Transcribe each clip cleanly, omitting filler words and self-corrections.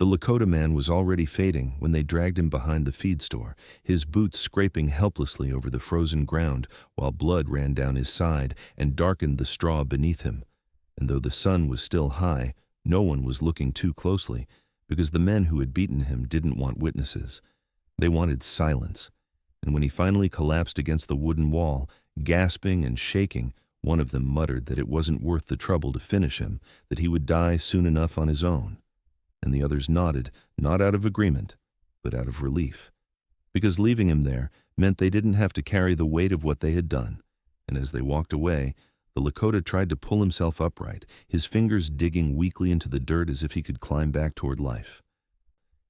The Lakota man was already fading when they dragged him behind the feed store, his boots scraping helplessly over the frozen ground while blood ran down his side and darkened the straw beneath him. And though the sun was still high, no one was looking too closely, because the men who had beaten him didn't want witnesses. They wanted silence. And when he finally collapsed against the wooden wall, gasping and shaking, one of them muttered that it wasn't worth the trouble to finish him, that he would die soon enough on his own. And the others nodded, not out of agreement, but out of relief. Because leaving him there meant they didn't have to carry the weight of what they had done. And as they walked away, the Lakota tried to pull himself upright, his fingers digging weakly into the dirt as if he could climb back toward life.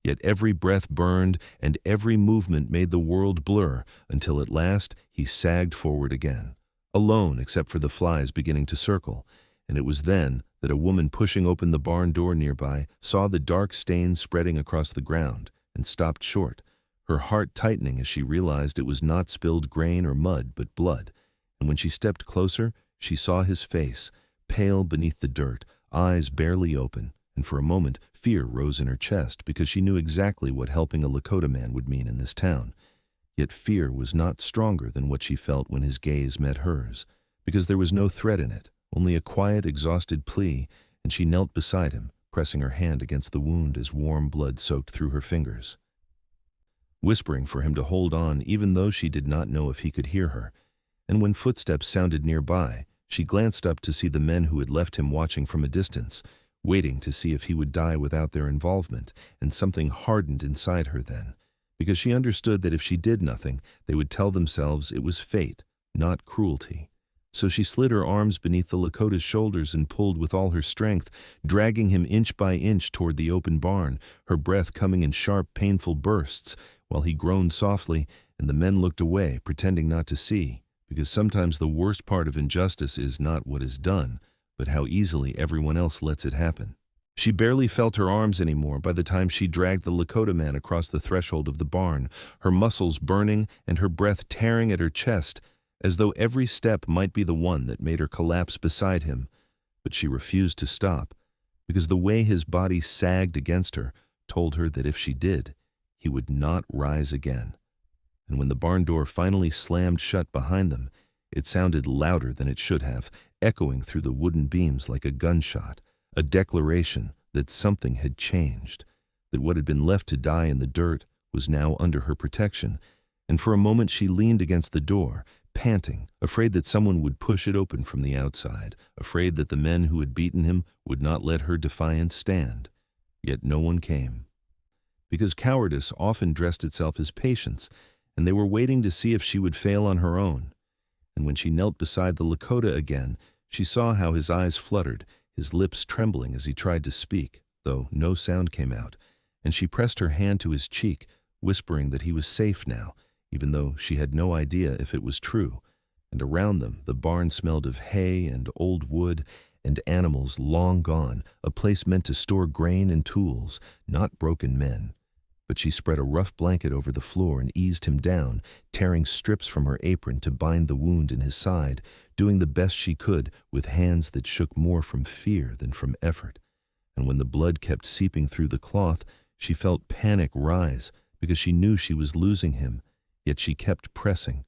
Yet every breath burned and every movement made the world blur until at last he sagged forward again, alone except for the flies beginning to circle. And it was then that a woman pushing open the barn door nearby saw the dark stain spreading across the ground and stopped short, her heart tightening as she realized it was not spilled grain or mud but blood. And when she stepped closer, she saw his face, pale beneath the dirt, eyes barely open, and for a moment fear rose in her chest because she knew exactly what helping a Lakota man would mean in this town. Yet fear was not stronger than what she felt when his gaze met hers, because there was no threat in it, only a quiet, exhausted plea, and she knelt beside him, pressing her hand against the wound as warm blood soaked through her fingers, whispering for him to hold on even though she did not know if he could hear her. And when footsteps sounded nearby, she glanced up to see the men who had left him watching from a distance, waiting to see if he would die without their involvement, and something hardened inside her then, because she understood that if she did nothing, they would tell themselves it was fate, not cruelty. So she slid her arms beneath the Lakota's shoulders and pulled with all her strength, dragging him inch by inch toward the open barn, her breath coming in sharp, painful bursts, while he groaned softly, and the men looked away, pretending not to see, because sometimes the worst part of injustice is not what is done, but how easily everyone else lets it happen. She barely felt her arms anymore by the time she dragged the Lakota man across the threshold of the barn, her muscles burning and her breath tearing at her chest, as though every step might be the one that made her collapse beside him. But she refused to stop, because the way his body sagged against her told her that if she did, he would not rise again. And when the barn door finally slammed shut behind them, it sounded louder than it should have, echoing through the wooden beams like a gunshot, a declaration that something had changed, that what had been left to die in the dirt was now under her protection. And for a moment she leaned against the door, panting, afraid that someone would push it open from the outside, afraid that the men who had beaten him would not let her defiance stand. Yet no one came. Because cowardice often dressed itself as patience, and they were waiting to see if she would fail on her own. And when she knelt beside the Lakota again, she saw how his eyes fluttered, his lips trembling as he tried to speak, though no sound came out, and she pressed her hand to his cheek, whispering that he was safe now, even though she had no idea if it was true. And around them the barn smelled of hay and old wood and animals long gone, a place meant to store grain and tools, not broken men. But she spread a rough blanket over the floor and eased him down, tearing strips from her apron to bind the wound in his side, doing the best she could with hands that shook more from fear than from effort. And when the blood kept seeping through the cloth, she felt panic rise because she knew she was losing him, yet she kept pressing,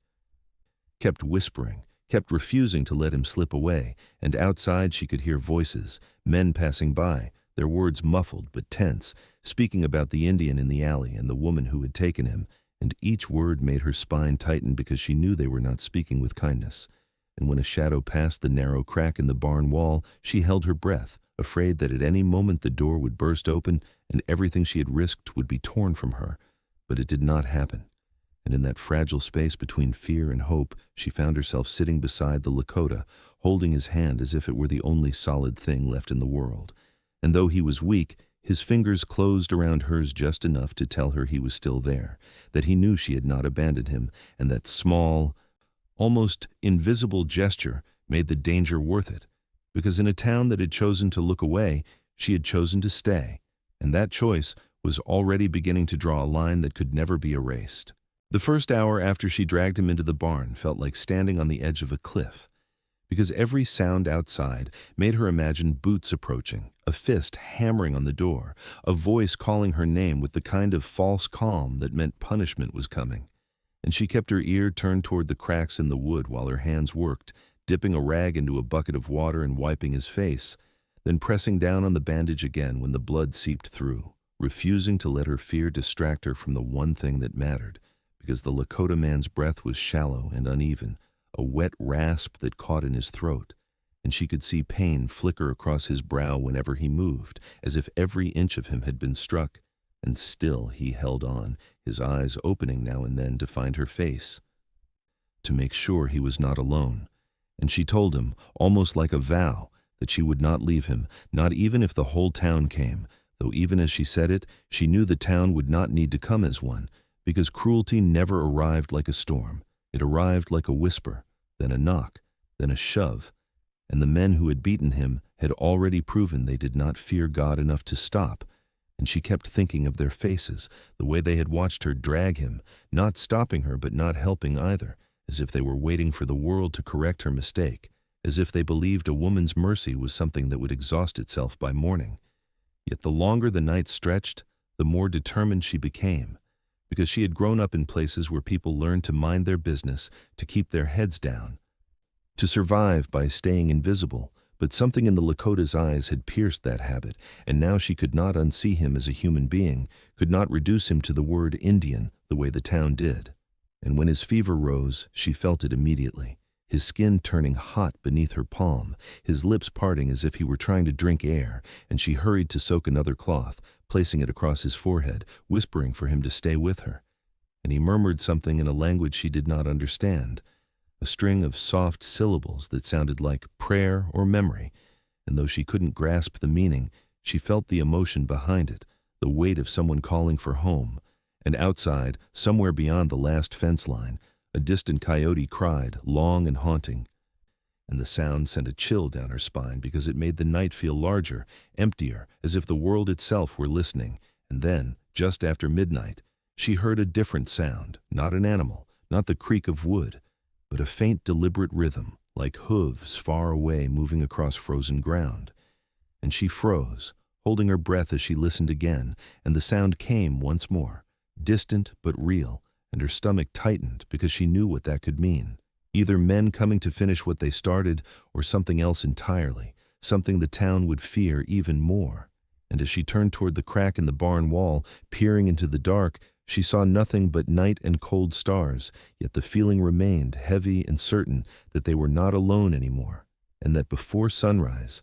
kept whispering, kept refusing to let him slip away, and outside she could hear voices, men passing by, their words muffled but tense, speaking about the Indian in the alley and the woman who had taken him, and each word made her spine tighten because she knew they were not speaking with kindness. And when a shadow passed the narrow crack in the barn wall, she held her breath, afraid that at any moment the door would burst open and everything she had risked would be torn from her. But it did not happen. And in that fragile space between fear and hope, she found herself sitting beside the Lakota, holding his hand as if it were the only solid thing left in the world. And though he was weak, his fingers closed around hers just enough to tell her he was still there, that he knew she had not abandoned him, and that small, almost invisible gesture made the danger worth it, because in a town that had chosen to look away, she had chosen to stay, and that choice was already beginning to draw a line that could never be erased. The first hour after she dragged him into the barn felt like standing on the edge of a cliff, because every sound outside made her imagine boots approaching, a fist hammering on the door, a voice calling her name with the kind of false calm that meant punishment was coming. And she kept her ear turned toward the cracks in the wood while her hands worked, dipping a rag into a bucket of water and wiping his face, then pressing down on the bandage again when the blood seeped through, refusing to let her fear distract her from the one thing that mattered, because the Lakota man's breath was shallow and uneven, a wet rasp that caught in his throat, and she could see pain flicker across his brow whenever he moved, as if every inch of him had been struck. And still he held on, his eyes opening now and then to find her face, to make sure he was not alone. And she told him, almost like a vow, that she would not leave him, not even if the whole town came, though even as she said it, she knew the town would not need to come as one, because cruelty never arrived like a storm. It arrived like a whisper, then a knock, then a shove, and the men who had beaten him had already proven they did not fear God enough to stop. And she kept thinking of their faces, the way they had watched her drag him, not stopping her but not helping either, as if they were waiting for the world to correct her mistake, as if they believed a woman's mercy was something that would exhaust itself by morning. Yet the longer the night stretched, the more determined she became, because she had grown up in places where people learned to mind their business, to keep their heads down, to survive by staying invisible. But something in the Lakota's eyes had pierced that habit, and now she could not unsee him as a human being, could not reduce him to the word Indian the way the town did. And when his fever rose, she felt it immediately, his skin turning hot beneath her palm, his lips parting as if he were trying to drink air, and she hurried to soak another cloth, placing it across his forehead, whispering for him to stay with her. And he murmured something in a language she did not understand, a string of soft syllables that sounded like prayer or memory, and though she couldn't grasp the meaning, she felt the emotion behind it, the weight of someone calling for home. And outside, somewhere beyond the last fence line, a distant coyote cried, long and haunting, and the sound sent a chill down her spine because it made the night feel larger, emptier, as if the world itself were listening. And then, just after midnight, she heard a different sound, not an animal, not the creak of wood, but a faint, deliberate rhythm, like hooves far away moving across frozen ground. And she froze, holding her breath as she listened again, and the sound came once more, distant but real, and her stomach tightened because she knew what that could mean. Either men coming to finish what they started, or something else entirely, something the town would fear even more. And as she turned toward the crack in the barn wall, peering into the dark, she saw nothing but night and cold stars, yet the feeling remained heavy and certain that they were not alone anymore, and that before sunrise,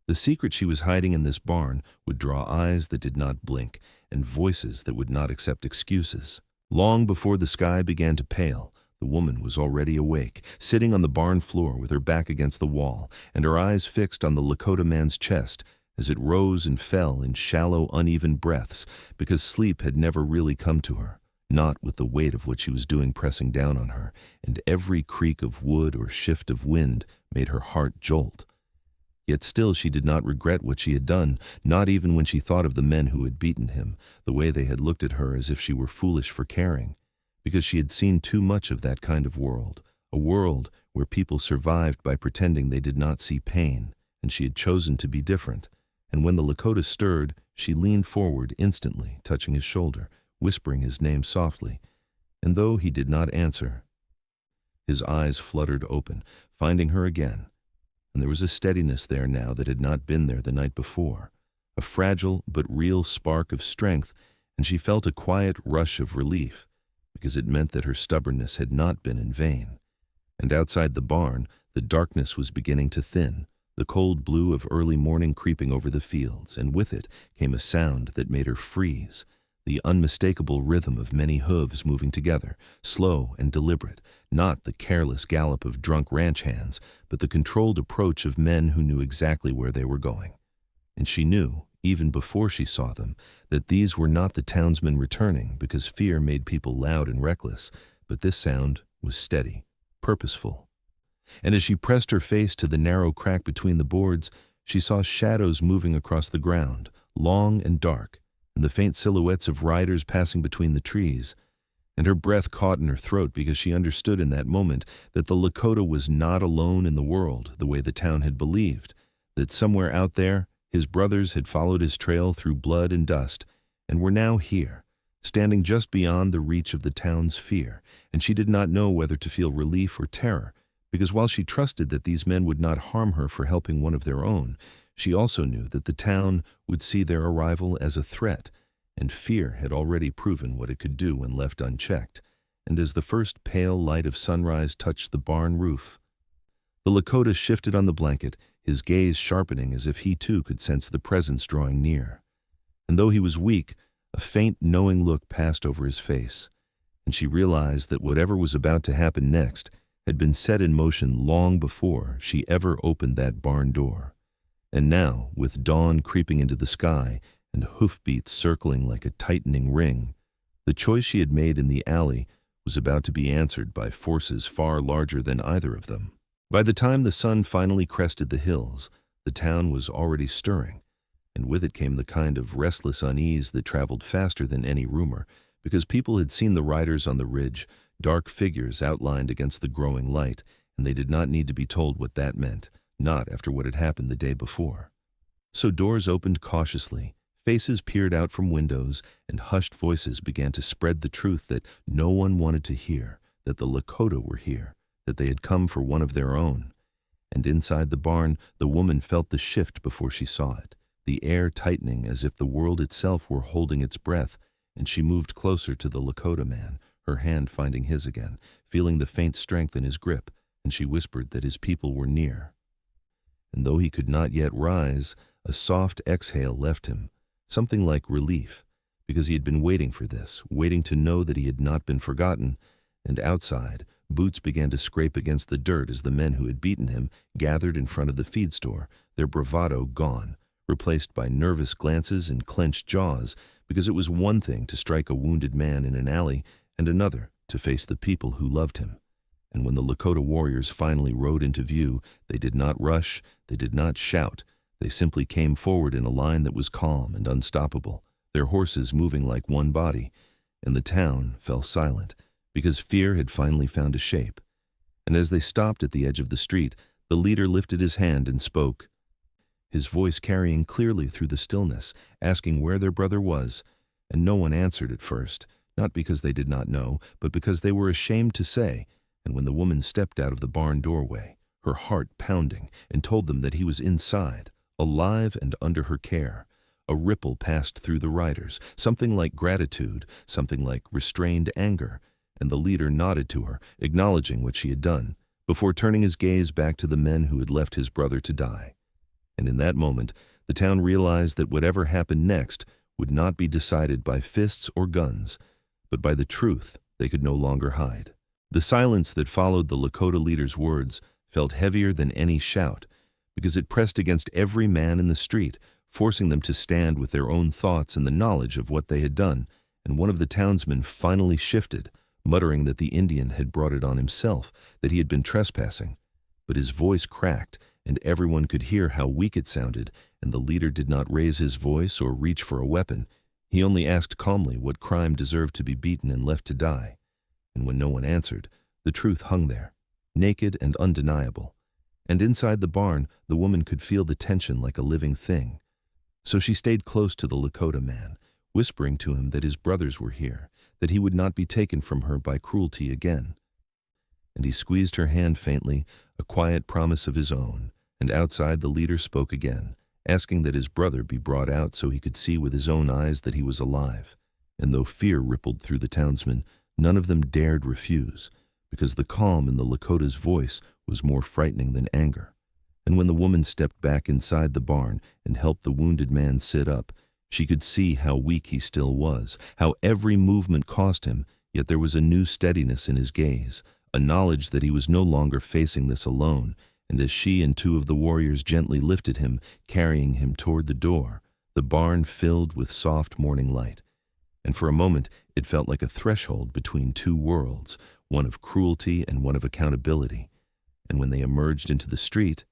the secret she was hiding in this barn would draw eyes that did not blink and voices that would not accept excuses. Long before the sky began to pale, the woman was already awake, sitting on the barn floor with her back against the wall, and her eyes fixed on the Lakota man's chest, as it rose and fell in shallow, uneven breaths, because sleep had never really come to her, not with the weight of what she was doing pressing down on her, and every creak of wood or shift of wind made her heart jolt. Yet still she did not regret what she had done, not even when she thought of the men who had beaten him, the way they had looked at her as if she were foolish for caring, because she had seen too much of that kind of world, a world where people survived by pretending they did not see pain, and she had chosen to be different. And when the Lakota stirred, she leaned forward instantly, touching his shoulder, whispering his name softly. And though he did not answer, his eyes fluttered open, finding her again. And there was a steadiness there now that had not been there the night before, a fragile but real spark of strength, and she felt a quiet rush of relief, because it meant that her stubbornness had not been in vain. And outside the barn, the darkness was beginning to thin, the cold blue of early morning creeping over the fields, and with it came a sound that made her freeze, the unmistakable rhythm of many hooves moving together, slow and deliberate, not the careless gallop of drunk ranch hands, but the controlled approach of men who knew exactly where they were going. And she knew, even before she saw them, that these were not the townsmen returning because fear made people loud and reckless, but this sound was steady, purposeful. And as she pressed her face to the narrow crack between the boards, she saw shadows moving across the ground, long and dark, and the faint silhouettes of riders passing between the trees. and her breath caught in her throat because she understood in that moment that the Lakota was not alone in the world the way the town had believed, that somewhere out there his brothers had followed his trail through blood and dust and were now here, standing just beyond the reach of the town's fear, and she did not know whether to feel relief or terror, because while she trusted that these men would not harm her for helping one of their own, she also knew that the town would see their arrival as a threat, and fear had already proven what it could do when left unchecked. And as the first pale light of sunrise touched the barn roof, the Lakota shifted on the blanket, his gaze sharpening as if he too could sense the presence drawing near. And though he was weak, a faint, knowing look passed over his face, and she realized that whatever was about to happen next had been set in motion long before she ever opened that barn door. And now, with dawn creeping into the sky and hoofbeats circling like a tightening ring, the choice she had made in the alley was about to be answered by forces far larger than either of them. By the time the sun finally crested the hills, the town was already stirring, and with it came the kind of restless unease that traveled faster than any rumor, because people had seen the riders on the ridge, dark figures outlined against the growing light, and they did not need to be told what that meant, not after what had happened the day before. So doors opened cautiously, faces peered out from windows, and hushed voices began to spread the truth that no one wanted to hear, that the Lakota were here, that they had come for one of their own. And inside the barn, the woman felt the shift before she saw it, the air tightening as if the world itself were holding its breath, and she moved closer to the Lakota man, her hand finding his again, feeling the faint strength in his grip, and she whispered that his people were near. And though he could not yet rise, a soft exhale left him, something like relief, because he had been waiting for this, waiting to know that he had not been forgotten. And outside, boots began to scrape against the dirt as the men who had beaten him gathered in front of the feed store, their bravado gone, replaced by nervous glances and clenched jaws, because it was one thing to strike a wounded man in an alley and another to face the people who loved him. And when the Lakota warriors finally rode into view, they did not rush, they did not shout. They simply came forward in a line that was calm and unstoppable, their horses moving like one body, and the town fell silent, because fear had finally found a shape. And as they stopped at the edge of the street, the leader lifted his hand and spoke, his voice carrying clearly through the stillness, asking where their brother was, and no one answered at first, not because they did not know, but because they were ashamed to say. And when the woman stepped out of the barn doorway, her heart pounding, and told them that he was inside, alive and under her care, a ripple passed through the riders, something like gratitude, something like restrained anger, and the leader nodded to her, acknowledging what she had done, before turning his gaze back to the men who had left his brother to die. And in that moment, the town realized that whatever happened next would not be decided by fists or guns, but by the truth they could no longer hide. The silence that followed the Lakota leader's words felt heavier than any shout, because it pressed against every man in the street, forcing them to stand with their own thoughts and the knowledge of what they had done. And one of the townsmen finally shifted, muttering that the Indian had brought it on himself, that he had been trespassing. But his voice cracked, and everyone could hear how weak it sounded, and the leader did not raise his voice or reach for a weapon. He only asked calmly what crime deserved to be beaten and left to die. And when no one answered, the truth hung there, naked and undeniable. And inside the barn, the woman could feel the tension like a living thing. So she stayed close to the Lakota man, whispering to him that his brothers were here, that he would not be taken from her by cruelty again. And he squeezed her hand faintly, a quiet promise of his own, and outside the leader spoke again, asking that his brother be brought out so he could see with his own eyes that he was alive. And though fear rippled through the townsmen, none of them dared refuse, because the calm in the Lakota's voice was more frightening than anger. And when the woman stepped back inside the barn and helped the wounded man sit up, she could see how weak he still was, how every movement cost him, yet there was a new steadiness in his gaze, a knowledge that he was no longer facing this alone. And as she and two of the warriors gently lifted him, carrying him toward the door, the barn filled with soft morning light. And for a moment it felt like a threshold between two worlds, one of cruelty and one of accountability. And when they emerged into the street,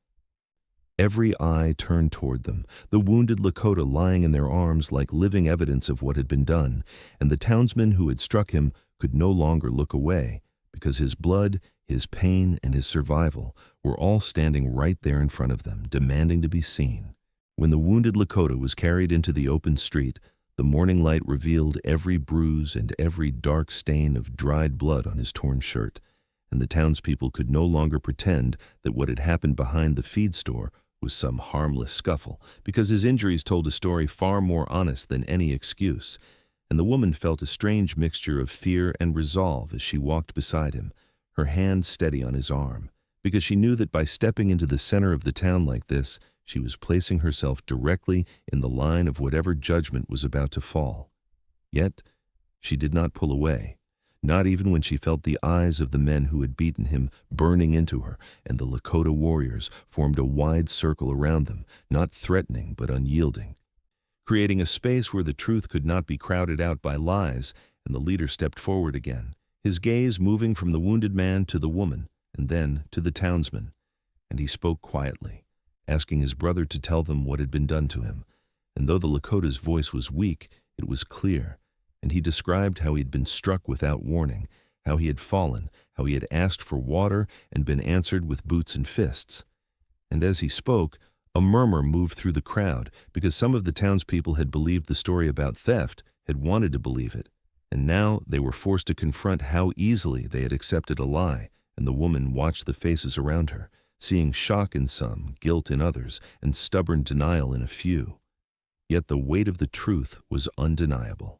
every eye turned toward them, the wounded Lakota lying in their arms like living evidence of what had been done, and the townsmen who had struck him could no longer look away because his blood, his pain, and his survival were all standing right there in front of them, demanding to be seen. When the wounded Lakota was carried into the open street, the morning light revealed every bruise and every dark stain of dried blood on his torn shirt, and the townspeople could no longer pretend that what had happened behind the feed store was some harmless scuffle, because his injuries told a story far more honest than any excuse, and the woman felt a strange mixture of fear and resolve as she walked beside him, her hand steady on his arm, because she knew that by stepping into the center of the town like this, she was placing herself directly in the line of whatever judgment was about to fall. Yet, she did not pull away, not even when she felt the eyes of the men who had beaten him burning into her, and the Lakota warriors formed a wide circle around them, not threatening but unyielding, creating a space where the truth could not be crowded out by lies. And the leader stepped forward again, his gaze moving from the wounded man to the woman, and then to the townsman, and he spoke quietly, asking his brother to tell them what had been done to him. And though the Lakota's voice was weak, it was clear, and he described how he had been struck without warning, how he had fallen, how he had asked for water and been answered with boots and fists. And as he spoke, a murmur moved through the crowd, because some of the townspeople had believed the story about theft, had wanted to believe it, and now they were forced to confront how easily they had accepted a lie. And the woman watched the faces around her, seeing shock in some, guilt in others, and stubborn denial in a few. Yet the weight of the truth was undeniable.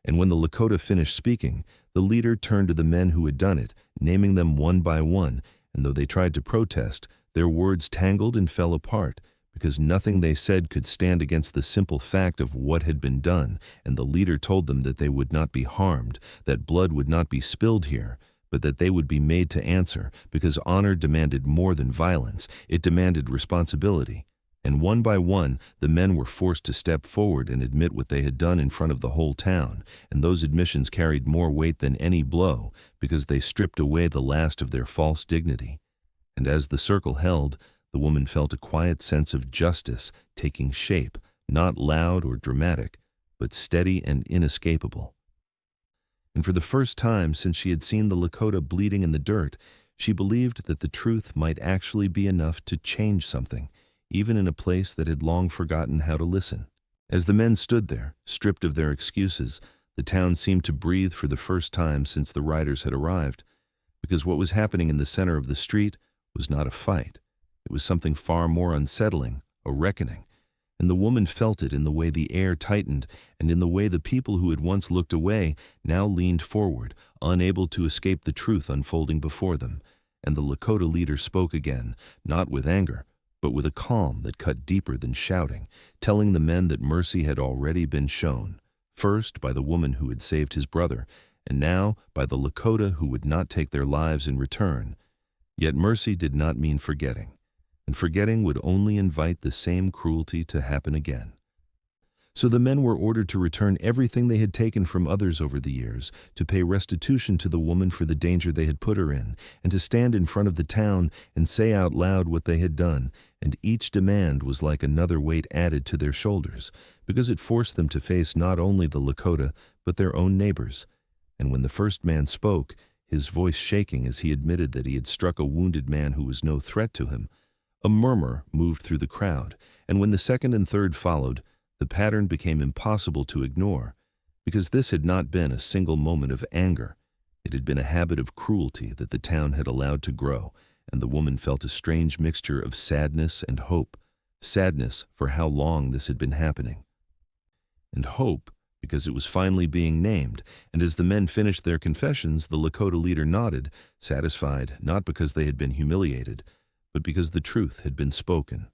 And when the Lakota finished speaking, the leader turned to the men who had done it, naming them one by one, and though they tried to protest, their words tangled and fell apart, because nothing they said could stand against the simple fact of what had been done. And the leader told them that they would not be harmed, that blood would not be spilled here, but that they would be made to answer, because honor demanded more than violence. It demanded responsibility. And one by one, the men were forced to step forward and admit what they had done in front of the whole town, and those admissions carried more weight than any blow, because they stripped away the last of their false dignity. And as the circle held, the woman felt a quiet sense of justice taking shape, not loud or dramatic, but steady and inescapable. And for the first time since she had seen the Lakota bleeding in the dirt, she believed that the truth might actually be enough to change something, even in a place that had long forgotten how to listen. As the men stood there, stripped of their excuses, the town seemed to breathe for the first time since the riders had arrived, because what was happening in the center of the street was not a fight. It was something far more unsettling, a reckoning. And the woman felt it in the way the air tightened, and in the way the people who had once looked away now leaned forward, unable to escape the truth unfolding before them. And the Lakota leader spoke again, not with anger, but with a calm that cut deeper than shouting, telling the men that mercy had already been shown, first by the woman who had saved his brother, and now by the Lakota who would not take their lives in return. Yet mercy did not mean forgetting, and forgetting would only invite the same cruelty to happen again. So the men were ordered to return everything they had taken from others over the years, to pay restitution to the woman for the danger they had put her in, and to stand in front of the town and say out loud what they had done. And each demand was like another weight added to their shoulders, because it forced them to face not only the Lakota, but their own neighbors. And when the first man spoke, his voice shaking as he admitted that he had struck a wounded man who was no threat to him, a murmur moved through the crowd, and when the second and third followed, the pattern became impossible to ignore, because this had not been a single moment of anger. It had been a habit of cruelty that the town had allowed to grow, and the woman felt a strange mixture of sadness and hope. Sadness for how long this had been happening, and hope because it was finally being named. And as the men finished their confessions, the Lakota leader nodded, satisfied not because they had been humiliated, but because the truth had been spoken.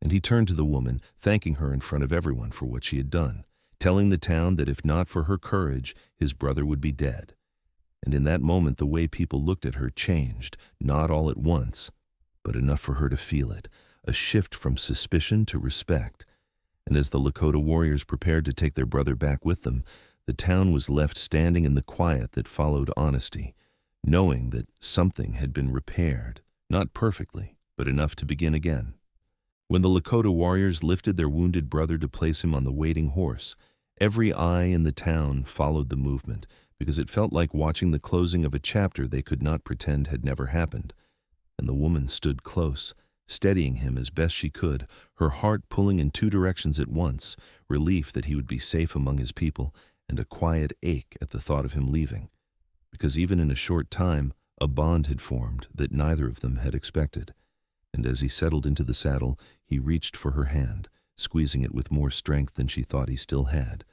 And he turned to the woman, thanking her in front of everyone for what she had done, telling the town that if not for her courage, his brother would be dead. And in that moment, the way people looked at her changed, not all at once, but enough for her to feel it, a shift from suspicion to respect. And as the Lakota warriors prepared to take their brother back with them, the town was left standing in the quiet that followed honesty, knowing that something had been repaired, not perfectly, but enough to begin again. When the Lakota warriors lifted their wounded brother to place him on the waiting horse, every eye in the town followed the movement, because it felt like watching the closing of a chapter they could not pretend had never happened. And the woman stood close, steadying him as best she could, her heart pulling in two directions at once, relief that he would be safe among his people, and a quiet ache at the thought of him leaving. Because even in a short time, a bond had formed that neither of them had expected. And as he settled into the saddle, he reached for her hand, squeezing it with more strength than she thought he still had.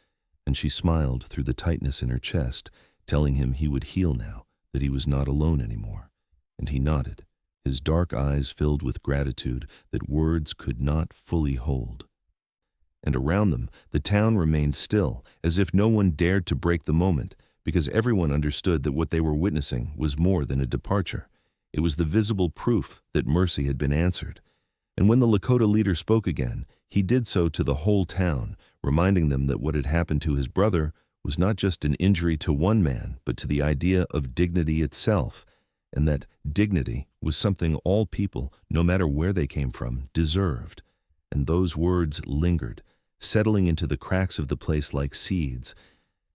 And she smiled through the tightness in her chest, telling him he would heal now, that he was not alone anymore. And he nodded, his dark eyes filled with gratitude that words could not fully hold. And around them, the town remained still, as if no one dared to break the moment, because everyone understood that what they were witnessing was more than a departure. It was the visible proof that mercy had been answered. And when the Lakota leader spoke again, he did so to the whole town, reminding them that what had happened to his brother was not just an injury to one man, but to the idea of dignity itself, and that dignity was something all people, no matter where they came from, deserved. And those words lingered, settling into the cracks of the place like seeds.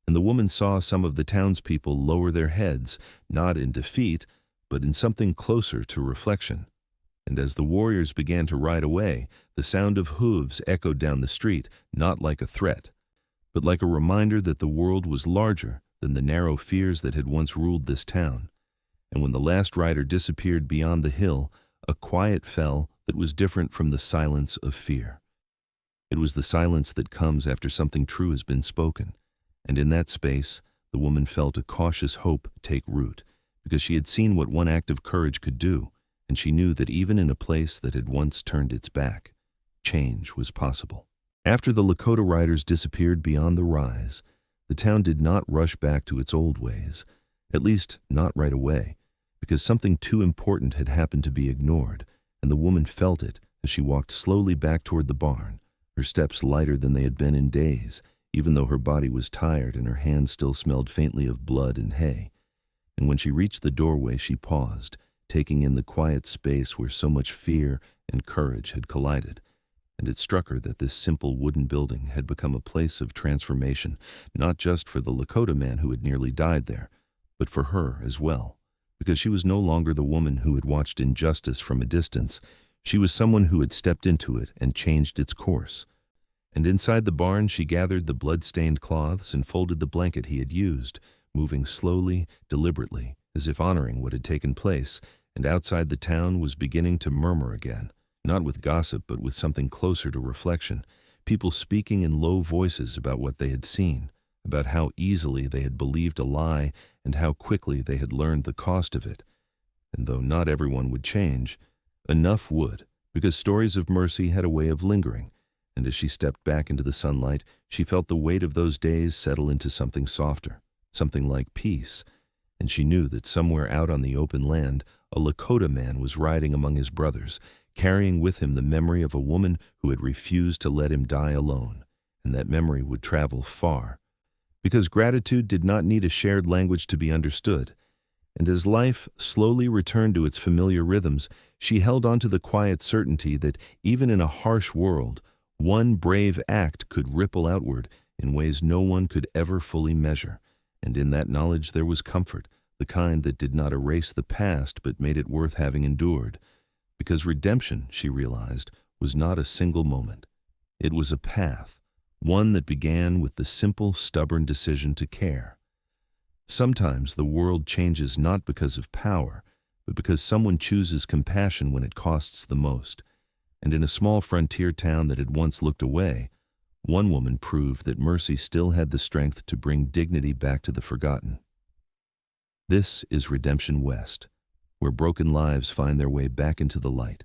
And the woman saw some of the townspeople lower their heads, not in defeat, but in something closer to reflection. And as the warriors began to ride away, the sound of hooves echoed down the street, not like a threat, but like a reminder that the world was larger than the narrow fears that had once ruled this town. And when the last rider disappeared beyond the hill, a quiet fell that was different from the silence of fear. It was the silence that comes after something true has been spoken. And in that space, the woman felt a cautious hope take root, because she had seen what one act of courage could do, and she knew that even in a place that had once turned its back, change was possible. After the Lakota riders disappeared beyond the rise, the town did not rush back to its old ways, at least not right away, because something too important had happened to be ignored, and the woman felt it as she walked slowly back toward the barn, her steps lighter than they had been in days, even though her body was tired and her hands still smelled faintly of blood and hay. And when she reached the doorway, she paused, taking in the quiet space where so much fear and courage had collided. And it struck her that this simple wooden building had become a place of transformation, not just for the Lakota man who had nearly died there, but for her as well, because she was no longer the woman who had watched injustice from a distance. She was someone who had stepped into it and changed its course. And inside the barn, she gathered the blood-stained cloths and folded the blanket he had used, moving slowly, deliberately, as if honoring what had taken place. And outside the town was beginning to murmur again, not with gossip but with something closer to reflection, people speaking in low voices about what they had seen, about how easily they had believed a lie and how quickly they had learned the cost of it. And though not everyone would change, enough would, because stories of mercy had a way of lingering. And as she stepped back into the sunlight, she felt the weight of those days settle into something softer, something like peace. And she knew that somewhere out on the open land, a Lakota man was riding among his brothers, carrying with him the memory of a woman who had refused to let him die alone. And that memory would travel far, because gratitude did not need a shared language to be understood. And as life slowly returned to its familiar rhythms, she held on to the quiet certainty that even in a harsh world, one brave act could ripple outward in ways no one could ever fully measure. And in that knowledge there was comfort, the kind that did not erase the past but made it worth having endured. Because redemption, she realized, was not a single moment. It was a path, one that began with the simple, stubborn decision to care. Sometimes the world changes not because of power, but because someone chooses compassion when it costs the most. And in a small frontier town that had once looked away, one woman proved that mercy still had the strength to bring dignity back to the forgotten. This is Redemption West, where broken lives find their way back into the light.